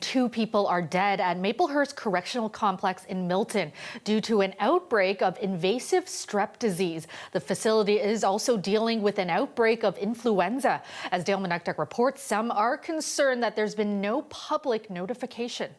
2 people are dead at Maplehurst Correctional Complex in Milton due to an outbreak of invasive strep disease. The facility is also dealing with an outbreak of influenza. As Dale Manuktuk reports, some are concerned that there's been no public notification.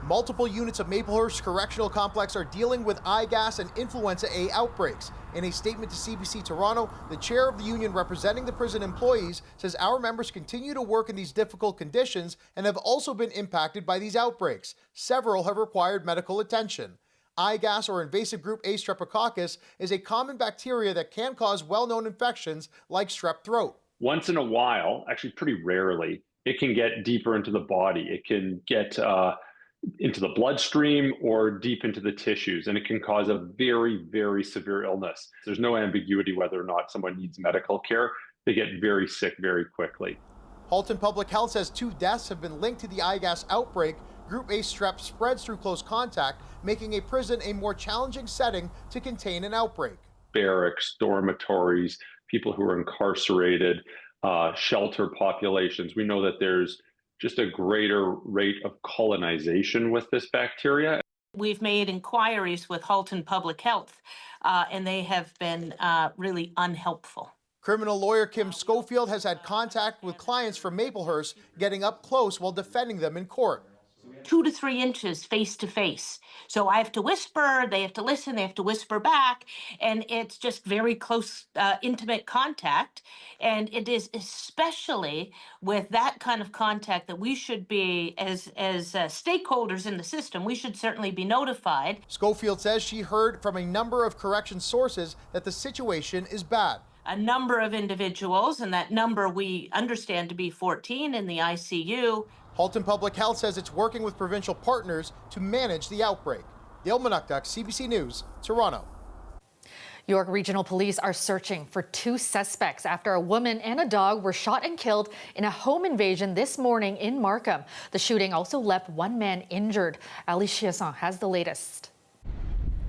Multiple units of Maplehurst Correctional Complex are dealing with eye gas and influenza A outbreaks. In a statement to CBC Toronto, the chair of the union representing the prison employees says our members continue to work in these difficult conditions and have also been impacted by these outbreaks. Several have required medical attention. Eye gas or invasive group A streptococcus is a common bacteria that can cause well-known infections like strep throat. Once in a while, actually pretty rarely, it can get deeper into the body. It can get into the bloodstream or deep into the tissues, and it can cause a very, very severe illness. There's no ambiguity whether or not someone needs medical care. They get very sick very quickly. Halton Public Health says 2 deaths have been linked to the eye gas outbreak. Group A strep spreads through close contact, making a prison a more challenging setting to contain an outbreak. Barracks, dormitories, people who are incarcerated, shelter populations. We know that there's just a greater rate of colonization with this bacteria. We've made inquiries with Halton Public Health, and they have been really unhelpful. Criminal lawyer Kim Schofield has had contact with clients from Maplehurst, getting up close while defending them in court. 2 to 3 inches face to face. So I have to whisper, they have to listen, they have to whisper back, and it's just very close, intimate contact. And it is especially with that kind of contact that we should be, as stakeholders in the system, we should certainly be notified. Schofield says she heard from a number of correction sources that the situation is bad. A number of individuals, and that number we understand to be 14 in the ICU. Halton Public Health says it's working with provincial partners to manage the outbreak. Dale Manuktuk, CBC News, Toronto. York Regional Police are searching for 2 suspects after a woman and a dog were shot and killed in a home invasion this morning in Markham. The shooting also left 1 man injured. Ali Chiasson has the latest.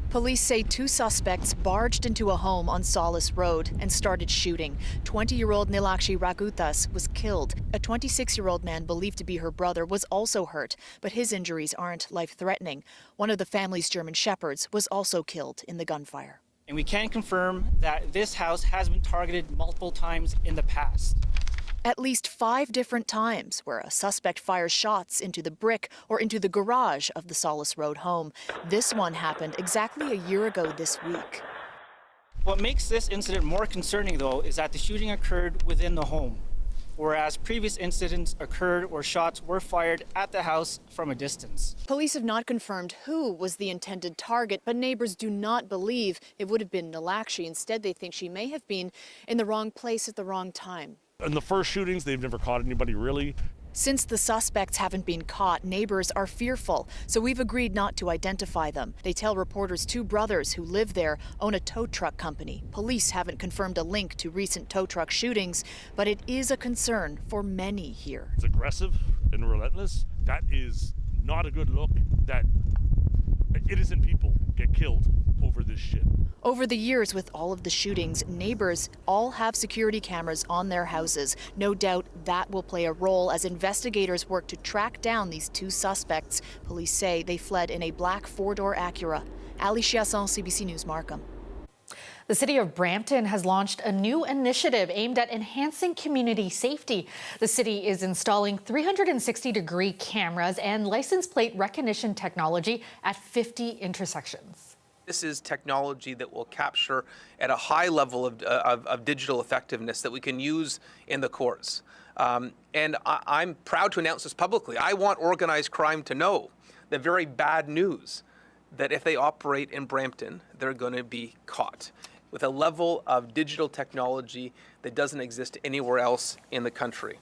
Police say 2 suspects barged into a home on Solace Road and started shooting. 20-year-old Nilakshi Raguthas was killed. A 26-year-old man believed to be her brother was also hurt, but his injuries aren't life-threatening. One of the family's German shepherds was also killed in the gunfire. And we can confirm that this house has been targeted multiple times in the past. At least 5 different times where a suspect fires shots into the brick or into the garage of the Solace Road home. This one happened exactly a year ago this week. What makes this incident more concerning, though, is that the shooting occurred within the home, whereas previous incidents occurred where shots were fired at the house from a distance. Police have not confirmed who was the intended target, but neighbors do not believe it would have been Nilakshi. Instead, they think she may have been in the wrong place at the wrong time. In the first shootings, they've never caught anybody really. Since the suspects haven't been caught, neighbors are fearful, so we've agreed not to identify them. They tell reporters 2 brothers who live there own a tow truck company. Police haven't confirmed a link to recent tow truck shootings, but it is a concern for many here. It's aggressive and relentless. That is not a good look. That innocent people get killed over this shit. Over the years, with all of the shootings, neighbors all have security cameras on their houses. No doubt that will play a role as investigators work to track down these 2 suspects. Police say they fled in a black 4-door Acura. Ali Chiasson, CBC News, Markham. The city of Brampton has launched a new initiative aimed at enhancing community safety. The city is installing 360-degree cameras and license plate recognition technology at 50 intersections. This is technology that will capture at a high level of digital effectiveness that we can use in the courts. And I'm proud to announce this publicly. I want organized crime to know the very bad news that if they operate in Brampton, they're going to be caught with a level of digital technology that doesn't exist anywhere else in the country.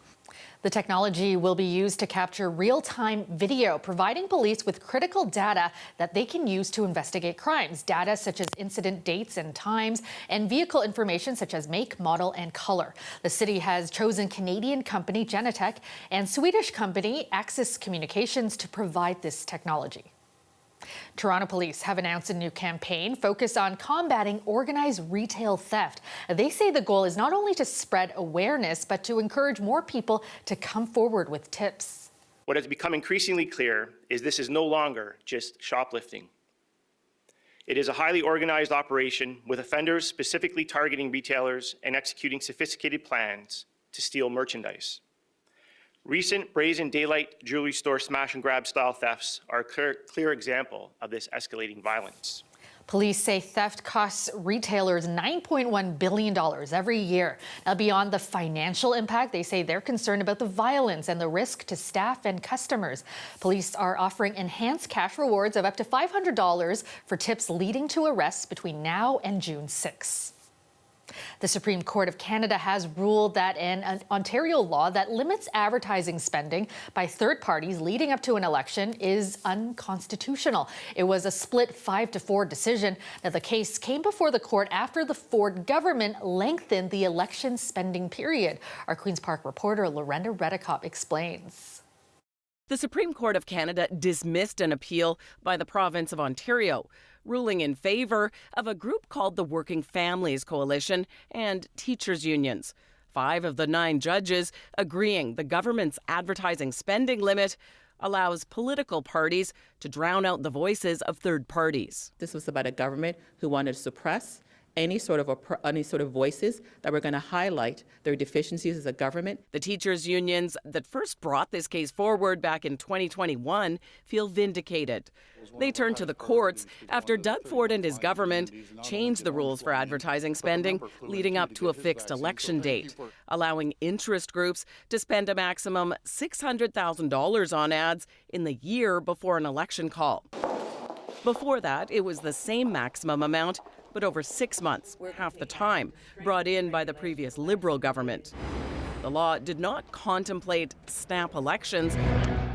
The technology will be used to capture real-time video, providing police with critical data that they can use to investigate crimes. Data such as incident dates and times, and vehicle information such as make, model, and color. The city has chosen Canadian company Genetec and Swedish company Axis Communications to provide this technology. Toronto police have announced a new campaign focused on combating organized retail theft. They say the goal is not only to spread awareness, but to encourage more people to come forward with tips. What has become increasingly clear is this is no longer just shoplifting. It is a highly organized operation with offenders specifically targeting retailers and executing sophisticated plans to steal merchandise. Recent brazen daylight jewelry store smash and grab style thefts are a clear example of this escalating violence. Police say theft costs retailers $9.1 billion every year. Now, beyond the financial impact, they say they're concerned about the violence and the risk to staff and customers. Police are offering enhanced cash rewards of up to $500 for tips leading to arrests between now and June 6. The Supreme Court of Canada has ruled that an Ontario law that limits advertising spending by third parties leading up to an election is unconstitutional. It was a split 5-4 decision. Now, the case came before the court after the Ford government lengthened the election spending period. Our Queen's Park reporter Lorenda Redekop explains. The Supreme Court of Canada dismissed an appeal by the province of Ontario, ruling in favour of a group called the Working Families Coalition and teachers' unions. 5 of the 9 judges agreeing the government's advertising spending limit allows political parties to drown out the voices of third parties. This was about a government who wanted to suppress any sort of voices that were going to highlight their deficiencies as a government. The teachers' unions that first brought this case forward back in 2021 feel vindicated. They turned to the courts after Doug Ford and his government changed the rules for advertising spending leading up to a fixed election date, allowing interest groups to spend a maximum $600,000 on ads in the year before an election call. Before that, it was the same maximum amount, but over 6 months, half the time, brought in by the previous Liberal government. The law did not contemplate snap elections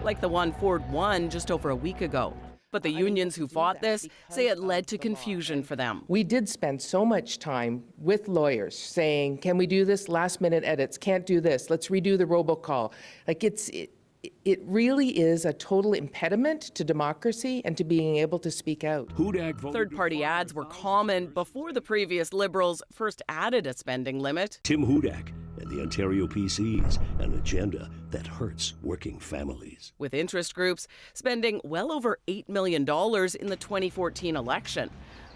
like the one Ford won just over a week ago. But the unions who fought this say it led to confusion for them. We did spend so much time with lawyers saying, can we do this? Last minute edits, can't do this. Let's redo the robocall. Like it really is a total impediment to democracy and to being able to speak out. Third-party ads were common before the previous Liberals first added a spending limit. Tim Hudak and the Ontario PCs, an agenda that hurts working families. With interest groups spending well over $8 million in the 2014 election,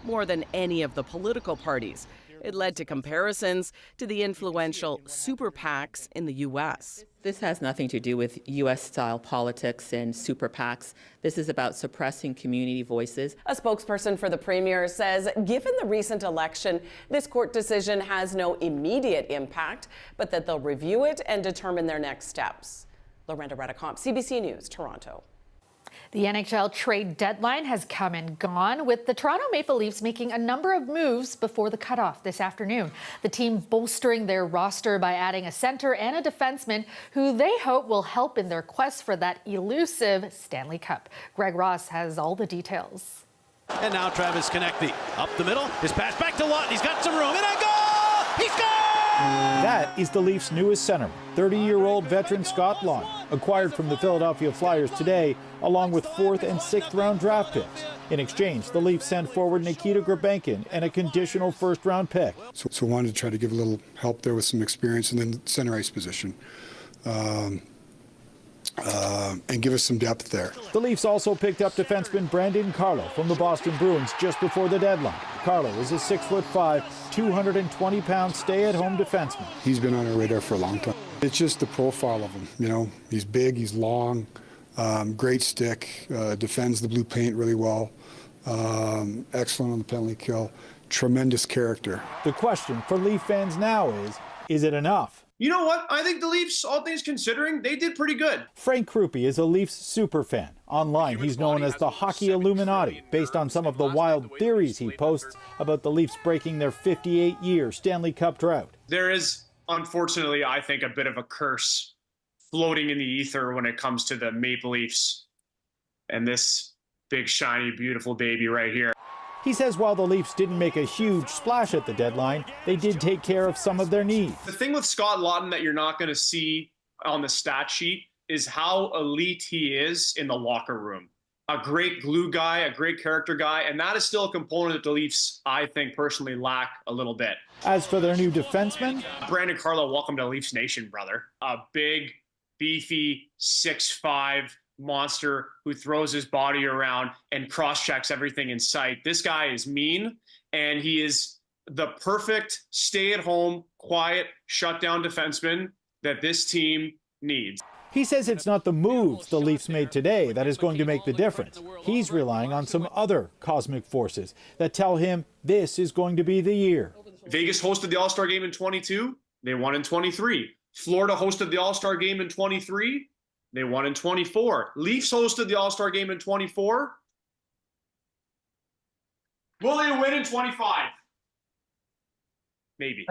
more than any of the political parties. It led to comparisons to the influential super PACs in the U.S. This has nothing to do with U.S.-style politics and super PACs. This is about suppressing community voices. A spokesperson for the Premier says, given the recent election, this court decision has no immediate impact, but that they'll review it and determine their next steps. Lorenda Redekop, CBC News, Toronto. The NHL trade deadline has come and gone, with the Toronto Maple Leafs making a number of moves before the cutoff this afternoon. The team bolstering their roster by adding a center and a defenseman who they hope will help in their quest for that elusive Stanley Cup. Greg Ross has all the details. And now Travis Konecny up the middle. His pass back to Lawton. He's got some room. And a goal! He scores! That is the Leafs' newest center, 30-year-old veteran Scott Lawton, acquired from the Philadelphia Flyers today, along with 4th and 6th round draft picks. In exchange, the Leafs sent forward Nikita Grabenkin and a conditional first-round pick. So wanted to try to give a little help there with some experience and then center ice position. And give us some depth there. The Leafs also picked up defenseman Brandon Carlo from the Boston Bruins just before the deadline. Carlo is a 6'5", 220-pound stay-at-home defenseman. He's been on our radar for a long time. It's just the profile of him. You know, he's big, he's long, great stick, defends the blue paint really well, excellent on the penalty kill, tremendous character. The question for Leaf fans now is it enough? You know what? I think the Leafs, all things considering, they did pretty good. Frank Krupe is a Leafs superfan. Online, he's known as the Hockey Illuminati, based on some of the wild theories he posts about the Leafs breaking their 58-year Stanley Cup drought. There is, unfortunately, I think, a bit of a curse floating in the ether when it comes to the Maple Leafs and this big, shiny, beautiful baby right here. He says while the Leafs didn't make a huge splash at the deadline, they did take care of some of their needs. The thing with Scott Lawton that you're not going to see on the stat sheet is how elite he is in the locker room. A great glue guy, a great character guy, and that is still a component that the Leafs, I think, personally lack a little bit. As for their new defenseman, Brandon Carlo, welcome to Leafs Nation, brother. A big, beefy 6'5" monster who throws his body around and cross-checks everything in sight. This guy is mean, and he is the perfect stay-at-home, quiet, shutdown defenseman that this team needs. He says it's not the moves the Leafs made today that is going to make the difference. He's relying on some other cosmic forces that tell him this is going to be the year. Vegas hosted the All-Star game in 22. They won in 23. Florida hosted the All-Star game in 23. They won in 24. Leafs hosted the All-Star game in 24. Will they win in 25? Maybe.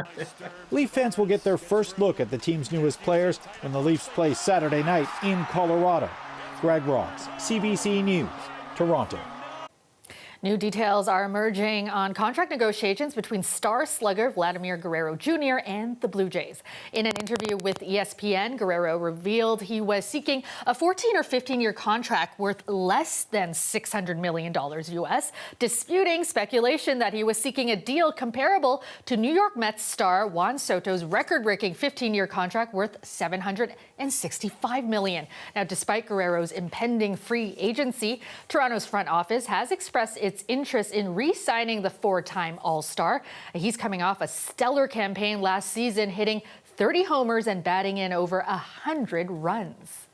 Leaf fans will get their first look at the team's newest players when the Leafs play Saturday night in Colorado. Greg Ross, CBC News, Toronto. New details are emerging on contract negotiations between star slugger Vladimir Guerrero Jr. and the Blue Jays. In an interview with ESPN, Guerrero revealed he was seeking a 14 or 15-year contract worth less than $600 million U.S., disputing speculation that he was seeking a deal comparable to New York Mets star Juan Soto's record-breaking 15-year contract worth $765 million. Now, despite Guerrero's impending free agency, Toronto's front office has expressed its interest in re-signing the four-time All-Star. He's coming off a stellar campaign last season, hitting 30 homers and batting in over 100 runs.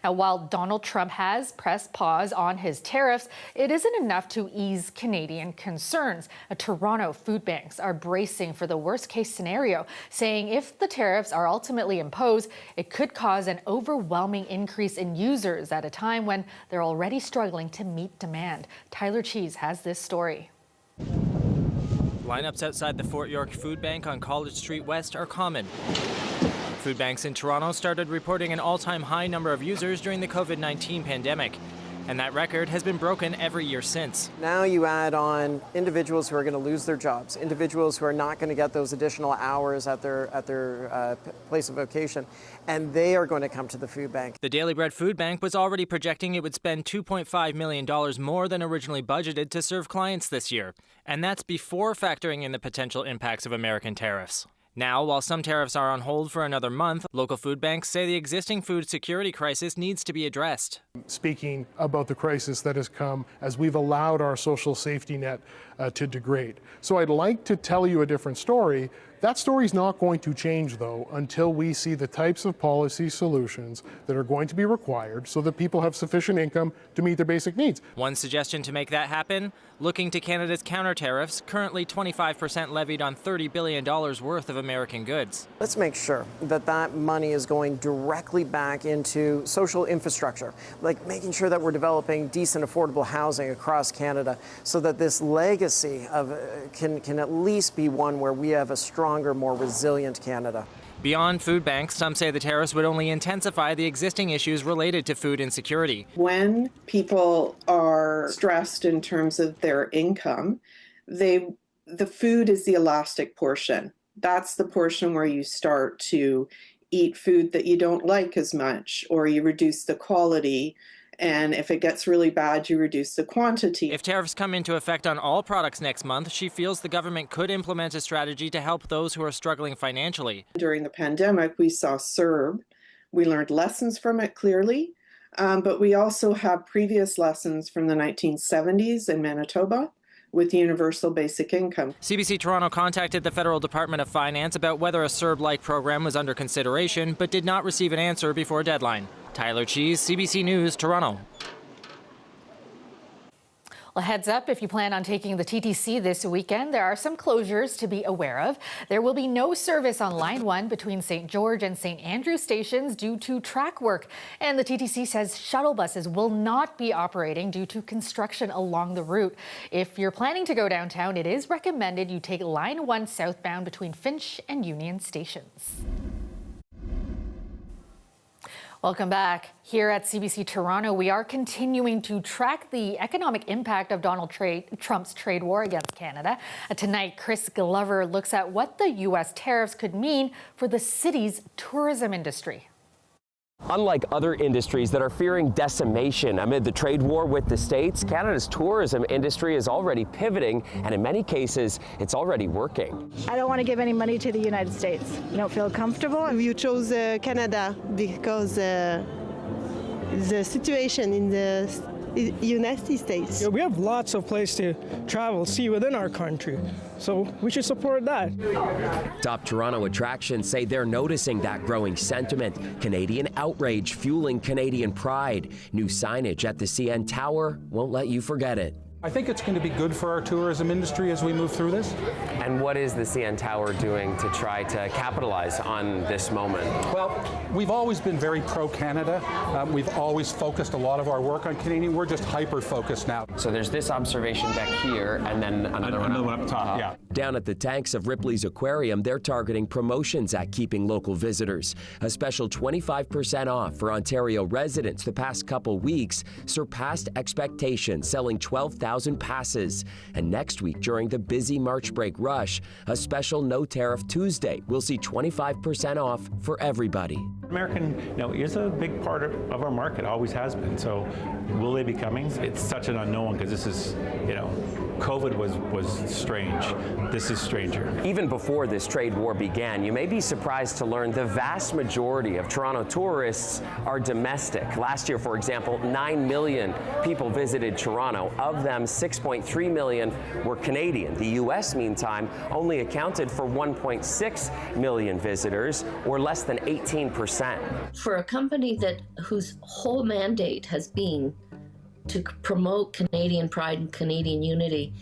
Now, while Donald Trump has pressed pause on his tariffs, it isn't enough to ease Canadian concerns. Toronto food banks are bracing for the worst-case scenario, saying if the tariffs are ultimately imposed, it could cause an overwhelming increase in users at a time when they're already struggling to meet demand. Tyler Cheese has this story. Lineups outside the Fort York Food Bank on College Street West are common. Food banks in Toronto started reporting an all-time high number of users during the COVID-19 pandemic, and that record has been broken every year since. Now you add on individuals who are going to lose their jobs, individuals who are not going to get those additional hours at their place of vocation, and they are going to come to the food bank. The Daily Bread Food Bank was already projecting it would spend $2.5 million more than originally budgeted to serve clients this year, and that's before factoring in the potential impacts of American tariffs. Now, while some tariffs are on hold for another month, local food banks say the existing food security crisis needs to be addressed. Speaking about the crisis that has come as we've allowed our social safety net to degrade. So I'd like to tell you a different story. That story's not going to change, though, until we see the types of policy solutions that are going to be required so that people have sufficient income to meet their basic needs. One suggestion to make that happen? Looking to Canada's counter tariffs, currently 25% levied on $30 billion worth of American goods. Let's make sure that that money is going directly back into social infrastructure, like making sure that we're developing decent, affordable housing across Canada so that this legacy of can at least be one where we have a stronger, more resilient Canada. Beyond food banks, some say the tariffs would only intensify the existing issues related to food insecurity. When people are stressed in terms of their income, the food is the elastic portion. That's the portion where you start to eat food that you don't like as much, or you reduce the quality. And if it gets really bad, you reduce the quantity. If tariffs come into effect on all products next month, she feels the government could implement a strategy to help those who are struggling financially. During the pandemic, we saw CERB. We learned lessons from it clearly, but we also have previous lessons from the 1970s in Manitoba with universal basic income. CBC Toronto contacted the Federal Department of Finance about whether a CERB-like program was under consideration, but did not receive an answer before deadline. Tyler Cheese, CBC News, Toronto. Well, heads up, if you plan on taking the TTC this weekend, there are some closures to be aware of. There will be no service on Line 1 between St. George and St. Andrew stations due to track work. And the TTC says shuttle buses will not be operating due to construction along the route. If you're planning to go downtown, it is recommended you take Line 1 southbound between Finch and Union stations. Welcome back. Here at CBC Toronto, we are continuing to track the economic impact of Donald Trump's trade war against Canada. Tonight, Chris Glover looks at what the U.S. tariffs could mean for the city's tourism industry. Unlike other industries that are fearing decimation amid the trade war with the States, Canada's tourism industry is already pivoting, and in many cases, it's already working. I don't want to give any money to the United States. I don't feel comfortable. You chose Canada because the situation in the United States. Yeah, we have lots of places to travel, see within our country, so we should support that. Top Toronto attractions say they're noticing that growing sentiment. Canadian outrage fueling Canadian pride. New signage at the CN Tower won't let you forget it. I think it's going to be good for our tourism industry as we move through this. And what is the CN Tower doing to try to capitalize on this moment? Well, we've always been very pro-Canada. We've always focused a lot of our work on Canadian. We're just hyper-focused now. So there's this observation back here, and then another one up top. Yeah. Down at the tanks of Ripley's Aquarium, they're targeting promotions at keeping local visitors. A special 25% off for Ontario residents the past couple weeks surpassed expectations, selling 12,000 passes. And next week, during the busy March break rush, a special No Tariff Tuesday will see 25% off for everybody. American, is a big part of our market, always has been. So will they be coming? It's such an unknown because this is, COVID was strange. This is stranger. Even before this trade war began, you may be surprised to learn the vast majority of Toronto tourists are domestic. Last year, for example, 9 million people visited Toronto. Of them, 6.3 million were Canadian. The U.S., meantime, only accounted for 1.6 million visitors, or less than 18%. For a company whose whole mandate has been to promote Canadian pride and Canadian unity,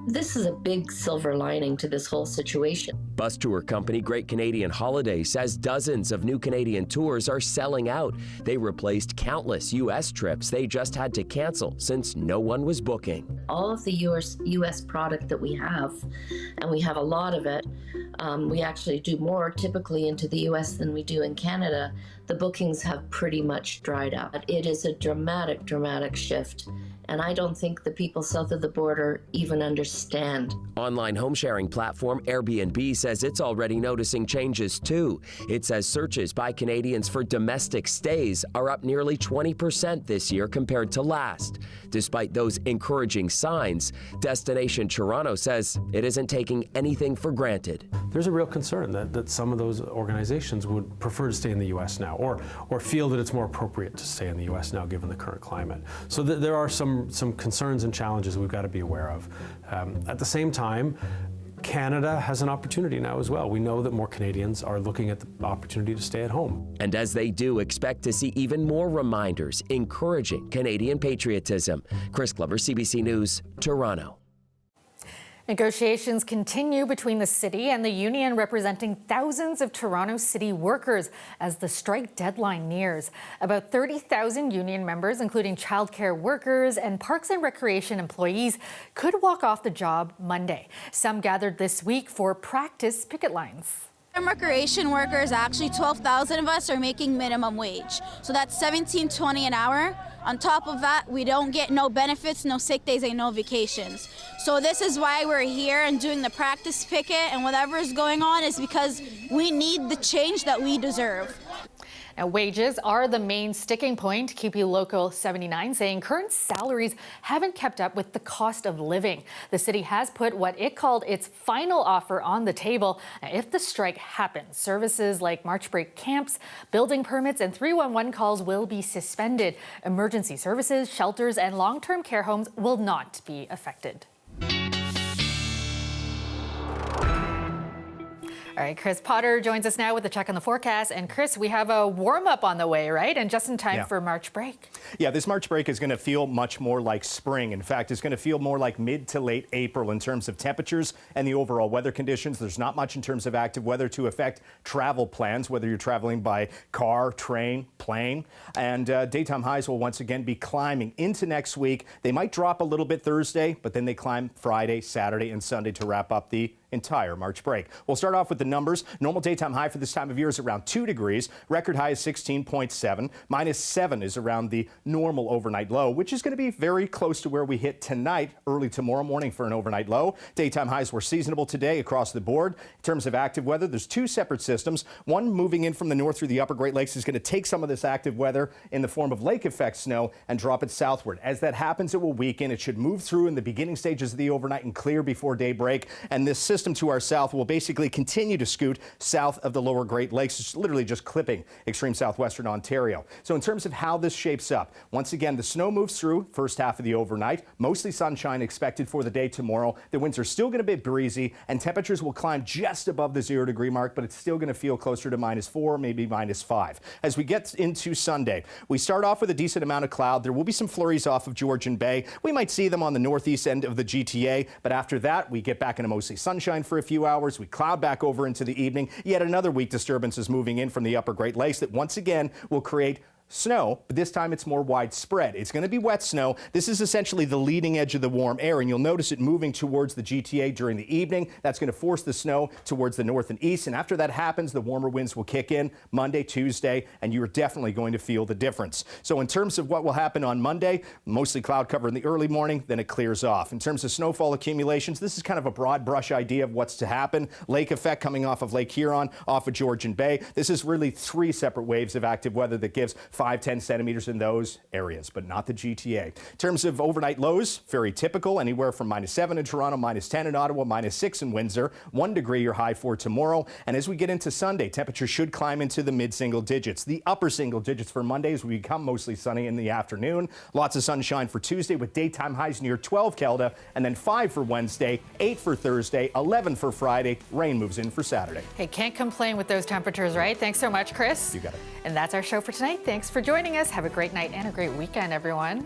this is a big silver lining to this whole situation. Bus tour company Great Canadian Holidays says dozens of new Canadian tours are selling out. They replaced countless U.S. trips they just had to cancel since no one was booking. All of the U.S. product that we have, and we have a lot of it, we actually do more typically into the U.S. than we do in Canada. The bookings have pretty much dried up. It is a dramatic, dramatic shift. And I don't think the people south of the border even understand. Online home sharing platform Airbnb says it's already noticing changes too. It says searches by Canadians for domestic stays are up nearly 20% this year compared to last. Despite those encouraging signs, Destination Toronto says it isn't taking anything for granted. There's a real concern that some of those organizations would prefer to stay in the U.S. now, or feel that it's more appropriate to stay in the U.S. now given the current climate. So there are some concerns and challenges we've got to be aware of. At the same time, Canada has an opportunity now as well. We know that more Canadians are looking at the opportunity to stay at home. And as they do, expect to see even more reminders encouraging Canadian patriotism. Chris Glover, CBC News, Toronto. Negotiations continue between the city and the union representing thousands of Toronto city workers as the strike deadline nears. About 30,000 union members, including childcare workers and parks and recreation employees, could walk off the job Monday. Some gathered this week for practice picket lines. Recreation workers, actually 12,000 of us are making minimum wage. So that's $17.20 an hour. On top of that, we don't get no benefits, no sick days, and no vacations. So this is why we're here and doing the practice picket, and whatever is going on is because we need the change that we deserve. Now, wages are the main sticking point. QP Local 79 saying current salaries haven't kept up with the cost of living. The city has put what it called its final offer on the table. Now, if the strike happens, services like March break camps, building permits, and 311 calls will be suspended. Emergency services, shelters, and long-term care homes will not be affected. All right, Chris Potter joins us now with a check on the forecast. And Chris, we have a warm-up on the way, right? And just in time for March break. Yeah, this March break is going to feel much more like spring. In fact, it's going to feel more like mid to late April in terms of temperatures and the overall weather conditions. There's not much in terms of active weather to affect travel plans, whether you're traveling by car, train, plane. And daytime highs will once again be climbing into next week. They might drop a little bit Thursday, but then they climb Friday, Saturday, and Sunday to wrap up the entire March break. We'll start off with the numbers. Normal daytime high for this time of year is around 2 degrees. Record high is 16.7. -7 is around the normal overnight low, which is going to be very close to where we hit tonight, early tomorrow morning for an overnight low. Daytime highs were seasonable today across the board. In terms of active weather, there's 2 separate systems. One moving in from the north through the upper Great Lakes is going to take some of this active weather in the form of lake effect snow and drop it southward. As that happens, it will weaken. It should move through in the beginning stages of the overnight and clear before daybreak. And this system to our south will basically continue to scoot south of the lower Great Lakes. It's literally just clipping extreme southwestern Ontario. So in terms of how this shapes up, once again, the snow moves through first half of the overnight. Mostly sunshine expected for the day tomorrow. The winds are still going to be breezy and temperatures will climb just above the 0 degree mark, but it's still going to feel closer to -4, maybe -5. As we get into Sunday, we start off with a decent amount of cloud. There will be some flurries off of Georgian Bay. We might see them on the northeast end of the GTA, but after that, we get back into mostly sunshine for a few hours. We cloud back over into the evening. Yet another weak disturbance is moving in from the upper Great Lakes that once again will create snow, but this time it's more widespread. It's going to be wet snow. This is essentially the leading edge of the warm air, and you'll notice it moving towards the GTA during the evening. That's going to force the snow towards the north and east, and after that happens, the warmer winds will kick in Monday, Tuesday, and you're definitely going to feel the difference. So in terms of what will happen on Monday, mostly cloud cover in the early morning, then it clears off. In terms of snowfall accumulations, this is kind of a broad brush idea of what's to happen. Lake effect coming off of Lake Huron, off of Georgian Bay. This is really 3 separate waves of active weather that gives 5-10 centimeters in those areas, but not the GTA. In terms of overnight lows, very typical, anywhere from -7 in Toronto, -10 in Ottawa, -6 in Windsor, 1 degree your high for tomorrow. And as we get into Sunday, temperatures should climb into the mid-single digits. The upper single digits for Monday as we become mostly sunny in the afternoon. Lots of sunshine for Tuesday with daytime highs near 12 Kelda, and then 5 for Wednesday, 8 for Thursday, 11 for Friday. Rain moves in for Saturday. Hey, can't complain with those temperatures, right? Thanks so much, Chris. You got it. And that's our show for tonight. Thanks for joining us. Have a great night and a great weekend, everyone.